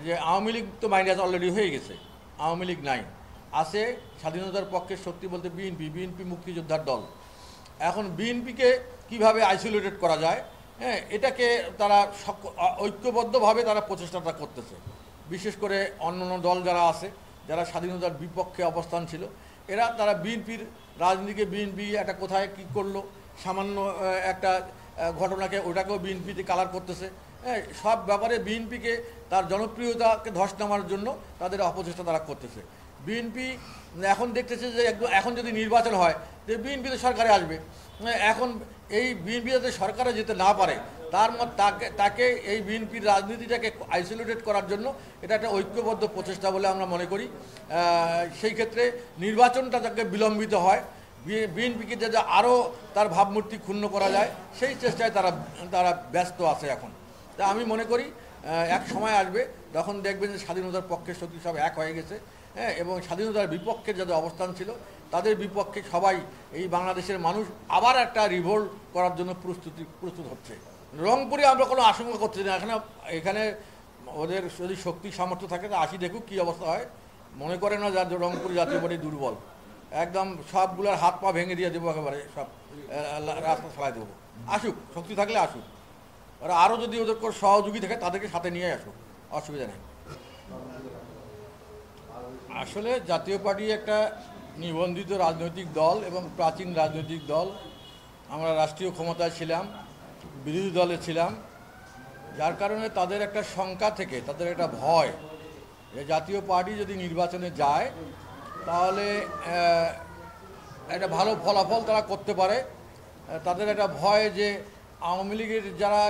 যে আওয়ামী লীগ তো minus already হয়ে গেছে, আওয়ামী লীগ নাই, আছে স্বাধীনতার পক্ষে শক্তি বলতে বিএনপি মুক্তিযোদ্ধার দল। এখন বিএনপিকে কিভাবে আইসোলেটেড করা যায়, হ্যাঁ, এটাকে তারা ঐক্যবদ্ধভাবে তারা প্রচেষ্টাটা করতেছে। বিশেষ করে অন্যান্য দল যারা আছে, যারা স্বাধীনতার বিপক্ষে অবস্থান ছিল, তারা বিএনপির রাজনীতিকে, বিএনপি একটা কোথায় কী করলো, সামান্য একটা ঘটনাকে ওটাকেও বিএনপিতে কালার করতেছে। হ্যাঁ, সব ব্যাপারে বিএনপিকে তার জনপ্রিয়তাকে ধস নামার জন্য তাদের অপচেষ্টা তারা করতেছে। বিএনপি এখন দেখতেছে যে এখন যদি নির্বাচন হয়, যে বিএনপি তো সরকারে আসবে। এখন এই বিএনপি যাতে সরকারে যেতে না পারে, তাকে এই বিএনপির রাজনীতিটাকে আইসোলেটেড করার জন্য এটা একটা ঐক্যবদ্ধ প্রচেষ্টা বলে আমরা মনে করি। সেই ক্ষেত্রে নির্বাচনটা যাতে বিলম্বিত হয়, বিএনপিকে যাতে আরও তার ভাবমূর্তি ক্ষুণ্ণ করা যায়, সেই চেষ্টায় তারা ব্যস্ত আছে এখন। তা আমি মনে করি এক সময় আসবে যখন দেখবেন যে স্বাধীনতার পক্ষে শক্তি সব এক হয়ে গেছে, হ্যাঁ, এবং স্বাধীনতার বিপক্ষে যাদের অবস্থান ছিল তাদের বিপক্ষে সবাই, এই বাংলাদেশের মানুষ আবার একটা রিভোল্ট করার জন্য প্রস্তুত হচ্ছে। রংপুরে আমরা কোনো আশঙ্কা করছি না। এখানে ওদের যদি শক্তি সামর্থ্য থাকে তো আসি, দেখুক কী অবস্থা হয়। মনে করে না যা রংপুর জাতীয় পার্টি দুর্বল, একদম সবগুলোর হাত পা ভেঙে দিয়ে দেবো, একেবারে সব রাস্তা ফেলাই দেবো। আসুক, শক্তি থাকলে আসুক, ওরা আরও যদি ওদের কোনো সহযোগী থাকে তাদেরকে সাথে নিয়ে আসুক, অসুবিধা নেই। আসলে জাতীয় পার্টি একটা নিবন্ধিত রাজনৈতিক দল এবং প্রাচীন রাজনৈতিক দল। আমরা রাষ্ট্রীয় ক্ষমতায় ছিলাম, বিরোধী দলে ছিলাম, যার কারণে তাদের একটা শঙ্কা থেকে, তাদের একটা ভয় যে জাতীয় পার্টি যদি নির্বাচনে যায় তাহলে একটা ভালো ফলাফল তারা করতে পারে। তাদের একটা ভয় যে আওয়ামী লীগের যারা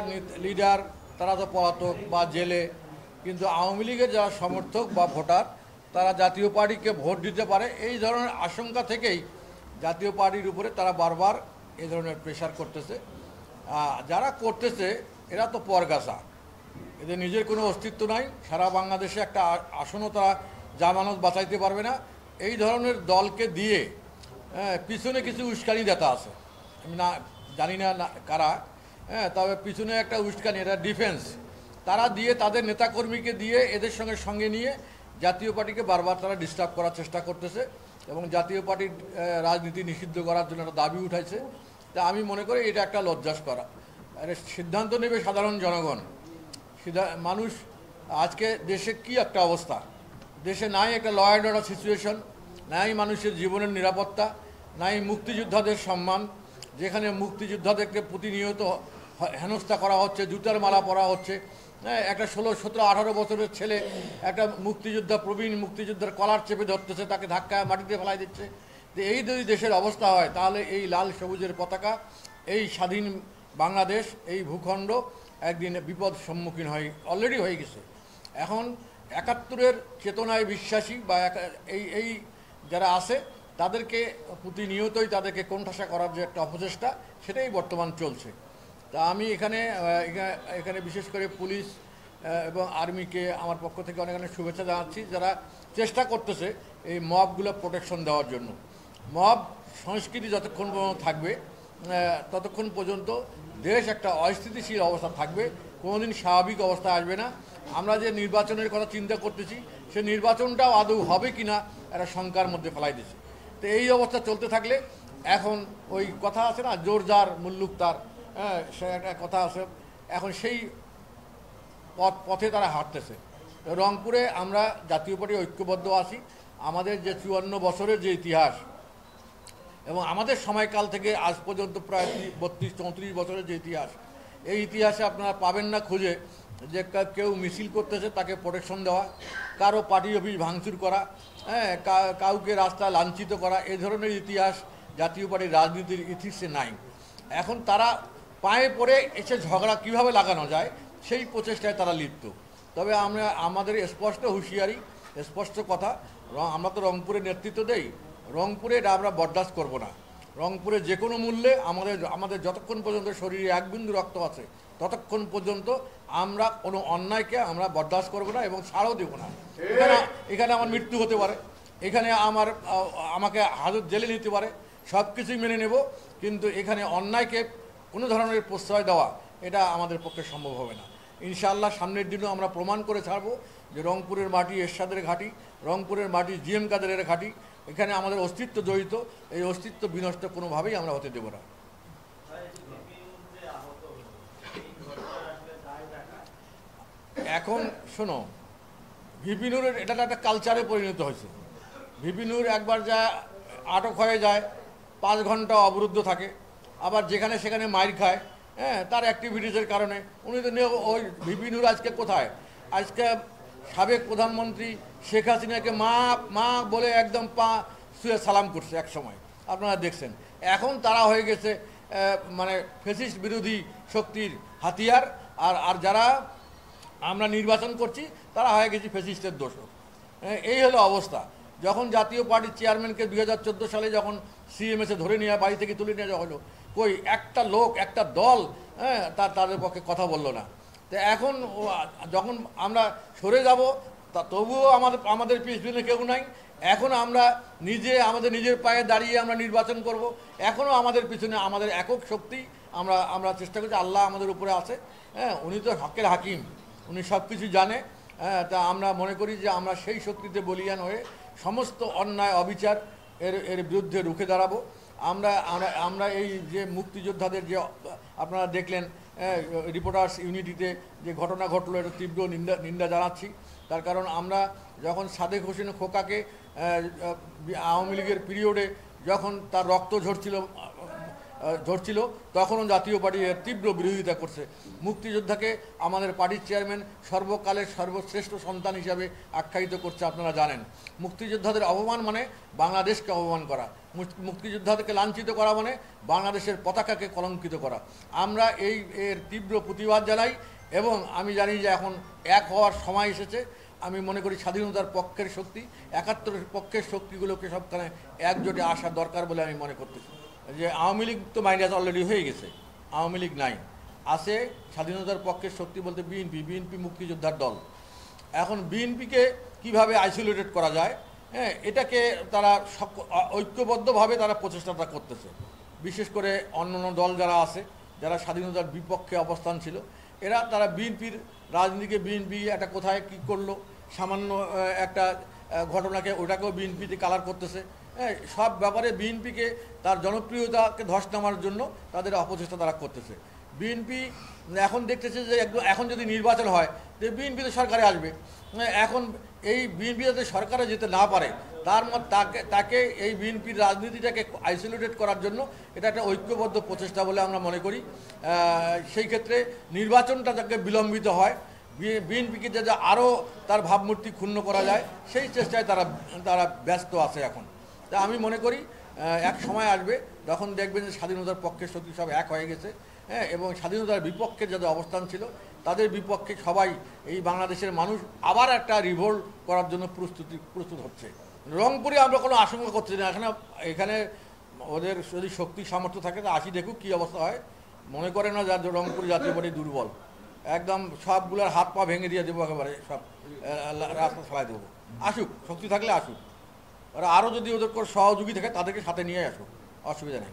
লিডার তারা তো পলাতক বা জেলে, কিন্তু আওয়ামী লীগের যারা সমর্থক বা ভোটার তারা জাতীয় পার্টিকে ভোট দিতে পারে। এই ধরনের আশঙ্কা থেকেই জাতীয় পার্টির উপরে তারা বারবার এই ধরনের প্রেশার করতেছে। যারা করতেছে এরা তো পরগাছা, এদের নিজের কোনো অস্তিত্ব নাই। সারা বাংলাদেশে একটা আসনও তারা জামানত বাঁচাইতে পারবে না। এই ধরনের দলকে দিয়ে পিছনে কিছু উস্কানি দেতা আছে, আমি জানি না কারা, হ্যাঁ, তবে পিছনে একটা উস্কানি, এটা ডিফেন্স তারা দিয়ে, তাদের নেতাকর্মীকে দিয়ে এদের সঙ্গে নিয়ে জাতীয় পার্টিকে বারবার তারা ডিস্টার্ব করার চেষ্টা করতেছে এবং জাতীয় পার্টির রাজনীতি নিষিদ্ধ করার জন্য একটা দাবি উঠাইছে। তা আমি মনে করি এটা একটা লজ্জাস্কর। আরে সিদ্ধান্ত নেবে সাধারণ জনগণ, মানুষ। আজকে দেশে কি একটা অবস্থা, দেশে নাই একটা ল অ্যান্ড অর্ডার সিচুয়েশন, নাই মানুষের জীবনের নিরাপত্তা, নাই মুক্তিযোদ্ধাদের সম্মান, যেখানে মুক্তিযোদ্ধাদেরকে প্রতিনিয়ত হেনস্থা করা হচ্ছে, জুতার মালা পরা হচ্ছে। হ্যাঁ, একটা 16, 17, 18 বছরের ছেলে একটা মুক্তিযোদ্ধা, প্রবীণ মুক্তিযোদ্ধার কলার চেপে ধরতেছে, তাকে ধাক্কায় মাটিতে ফেলাই দিচ্ছে। তো এই যদি দেশের অবস্থা হয় তাহলে এই লাল সবুজের পতাকা, এই স্বাধীন বাংলাদেশ, এই ভূখণ্ড একদিন বিপদ সম্মুখীন অলরেডি হয়ে গেছে। এখন 71-এর চেতনায় বিশ্বাসী বা এই যারা আছে তাদেরকে প্রতিনিয়তই তাদেরকে কোণঠাসা করার যে একটা অপচেষ্টা, সেটাই বর্তমান চলছে। তা আমি এখানে বিশেষ করে পুলিশ এবং আর্মিকে আমার পক্ষ থেকে অনেক অনেক শুভেচ্ছা জানাচ্ছি, যারা চেষ্টা করতেছে এই মবগুলো প্রোটেকশন দেওয়ার জন্য। মব সংস্কৃতি যতক্ষণ পর্যন্ত থাকবে ততক্ষণ পর্যন্ত দেশ একটা অস্থিতিশীল অবস্থা থাকবে, কোনোদিন স্বাভাবিক অবস্থা আসবে না। আমরা যে নির্বাচনের কথা চিন্তা করতেছি, সে নির্বাচনটাও আদৌ হবে কি না একটা শঙ্কার মধ্যে ফেলাই দিচ্ছে। তো এই অবস্থা চলতে থাকলে এখন ওই কথা আছে না, জোর যার মুল্লুক তার, হ্যাঁ, সে একটা কথা আছে, এখন সেই পথে তারা হাঁটতেছে। রংপুরে আমরা জাতীয় পার্টি ঐক্যবদ্ধ আছি। আমাদের যে 54 বছরের যে ইতিহাস এবং আমাদের সময়কাল থেকে আজ পর্যন্ত প্রায় 32-34 বছরের যে ইতিহাস, এই ইতিহাসে আপনারা পাবেন না খুঁজে যে কেউ মিছিল করতেছে তাকে প্রোটেকশন দেওয়া, কারো পার্টি অফিস ভাঙচুর করা, হ্যাঁ, কাউকে রাস্তা লাঞ্ছিত করা, এই ধরনের ইতিহাস জাতীয় পার্টির রাজনীতির ইতিহাসে নাই। এখন তারা পায়ে পড়ে এসে ঝগড়া কিভাবে লাগানো যায় সেই প্রচেষ্টায় তারা লিপ্ত। তবে আমাদের স্পষ্ট হুঁশিয়ারি, স্পষ্ট কথা, আমরা তো রংপুরে নেতৃত্ব দেই, রংপুরে এটা আমরা বরদাস্ত করব না। রংপুরে যে কোনো মূল্যে আমাদের যতক্ষণ পর্যন্ত শরীরে এক বিন্দু রক্ত আছে ততক্ষণ পর্যন্ত আমরা কোনো অন্যায়কে আমরা বরদাস্ত করব না এবং ছাড়ও দেব না। এখানে আমার মৃত্যু হতে পারে, এখানে আমাকে হাজত জেলে নিতে পারে, সব কিছুই মেনে নেব, কিন্তু এখানে অন্যায়কে কোনো ধরনের প্রশ্রয় দেওয়া এটা আমাদের পক্ষে সম্ভব হবে না। ইনশাআল্লাহ সামনের দিনও আমরা প্রমাণ করে ছাড়বো যে রংপুরের মাটি এরশাদের ঘাঁটি, রংপুরের মাটি জিএম কাদেরের ঘাঁটি, এখানে আমাদের অস্তিত্ব জড়িত। এই অস্তিত্ব বিনষ্ট কোনোভাবেই আমরা হতে দেব না। এখন শোনো, ভিপি নূরের এটা একটা কালচারে পরিণত হয়েছে। ভিপি নূর একবার যা আটক হয়ে যায়, 5 ঘন্টা অবরুদ্ধ থাকে, আবার যেখানে সেখানে মাইর খায়, হ্যাঁ, তার অ্যাক্টিভিটিসের কারণে। উনি তো ওই ভিপি নূর আজকে কোথায়? আজকে সাবেক প্রধানমন্ত্রী শেখ হাসিনাকে মা মা বলে একদম পা শুয়ে সালাম করছে এক সময়, আপনারা দেখছেন। এখন তারা হয়ে গেছে মানে ফ্যাসিস্ট বিরোধী শক্তির হাতিয়ার। আর যারা আমরা নির্বাচন করছি তারা হয়ে গেছি ফ্যাসিস্টের দোষক। এই হলো অবস্থা। যখন জাতীয় পার্টির চেয়ারম্যানকে 2014 সালে যখন সিএমএসে ধরে নিয়ে বাড়ি থেকে তুলে নিয়ে যাওয়া হলো, কই একটা লোক, একটা দল তাদের পক্ষে কথা বললো না। তো এখন যখন আমরা সরে যাব, তা তবুও আমাদের পিছনে কেউ নাই। এখন আমরা আমাদের নিজের পায়ে দাঁড়িয়ে আমরা নির্বাচন করব। এখনও আমাদের পিছনে আমাদের একক শক্তি, আমরা চেষ্টা করছি। আল্লাহ আমাদের উপরে আছে, হ্যাঁ, উনি তো হকের হাকিম, উনি সব কিছু জানে। তা আমরা মনে করি যে আমরা সেই শক্তিতে বলিয়ান হয়ে সমস্ত অন্যায় অবিচার এর বিরুদ্ধে রুখে দাঁড়াবো। আমরা এই যে মুক্তিযোদ্ধাদের যে আপনারা দেখলেন রিপোর্টার্স ইউনিটিতে যে ঘটনা ঘটলো, এটা তীব্র নিন্দা জানাচ্ছি। তার কারণ আমরা যখন সাদেক হোসেন খোকাকে আওয়ামী লীগের পিরিয়ডে যখন তার রক্ত ঝরছিল তখনও জাতীয় পার্টি এর তীব্র বিরোধিতা করছে। মুক্তিযোদ্ধাকে আমাদের পার্টির চেয়ারম্যান সর্বকালের সর্বশ্রেষ্ঠ সন্তান হিসাবে আখ্যায়িত করছে, আপনারা জানেন। মুক্তিযোদ্ধাদের অপমান মানে বাংলাদেশকে অপমান করা, মুক্তিযোদ্ধাদেরকে লাঞ্ছিত করা মানে বাংলাদেশের পতাকাকে কলঙ্কিত করা। আমরা এর তীব্র প্রতিবাদ জানাই এবং আমি জানি যে এখন এক হওয়ার সময় এসেছে। আমি মনে করি স্বাধীনতার পক্ষের শক্তি, 71-এর পক্ষের শক্তিগুলোকে সবখানে একজোটে আসা দরকার বলে আমি মনে করতেছি। যে আওয়ামী লীগ তো মাইনাস অলরেডি হয়ে গেছে, আওয়ামী লীগ নাই, আছে স্বাধীনতার পক্ষের শক্তি বলতে বিএনপি মুক্তিযোদ্ধার দল। এখন বিএনপিকে কিভাবে আইসোলেটেড করা যায়, হ্যাঁ, এটাকে তারা ঐক্যবদ্ধভাবে তারা প্রচেষ্টাটা করতেছে। বিশেষ করে অন্যান্য দল যারা আছে, যারা স্বাধীনতার বিপক্ষে অবস্থান ছিল, তারা বিএনপির রাজনীতিকে বিএনপি একটা কোথায় কী করলো, সামান্য একটা ঘটনাকে ওটাকেও বিএনপিতে কালার করতেছে। হ্যাঁ, সব ব্যাপারে বিএনপিকে তার জনপ্রিয়তাকে ধস নামার জন্য তাদের অপচেষ্টা তারা করতেছে। বিএনপি এখন দেখতেছে যে এখন যদি নির্বাচন হয় তো বিএনপি তো সরকারে আসবে। এখন এই বিএনপি যাতে সরকারে যেতে না পারে তাকে এই বিএনপির রাজনীতিটাকে আইসোলেটেড করার জন্য এটা একটা ঐক্যবদ্ধ প্রচেষ্টা বলে আমরা মনে করি। সেই ক্ষেত্রে নির্বাচনটা যাতে বিলম্বিত হয়, বিএনপিকে যাতে আরও তার ভাবমূর্তি ক্ষুণ্ণ করা যায়, সেই চেষ্টায় তারা ব্যস্ত আছে এখন। তা আমি মনে করি এক সময় আসবে যখন দেখবেন যে স্বাধীনতার পক্ষের শক্তি সব এক হয়ে গেছে, হ্যাঁ, এবং স্বাধীনতার বিপক্ষে যাদের অবস্থান ছিল তাদের বিপক্ষে সবাই এই বাংলাদেশের মানুষ আবার একটা রিভোল্ট করার জন্য প্রস্তুত হচ্ছে। রংপুরে আমরা কোনো আশঙ্কা করছি না। এখানে ওদের যদি শক্তি সামর্থ্য থাকে তা আসি দেখুক কী অবস্থা হয়। মনে করে না যে রংপুর জাতীয় পার্টি দুর্বল, একদম সবগুলোর হাত পা ভেঙে দিয়ে দেবো, একেবারে সব রাস্তা ছাড়াই দেবো। আসুক, শক্তি থাকলে আসুক। ওরা আরও যদি ওদের কোনো সহযোগী থাকে তাদেরকে সাথে নিয়ে আসুক, অসুবিধা নেই।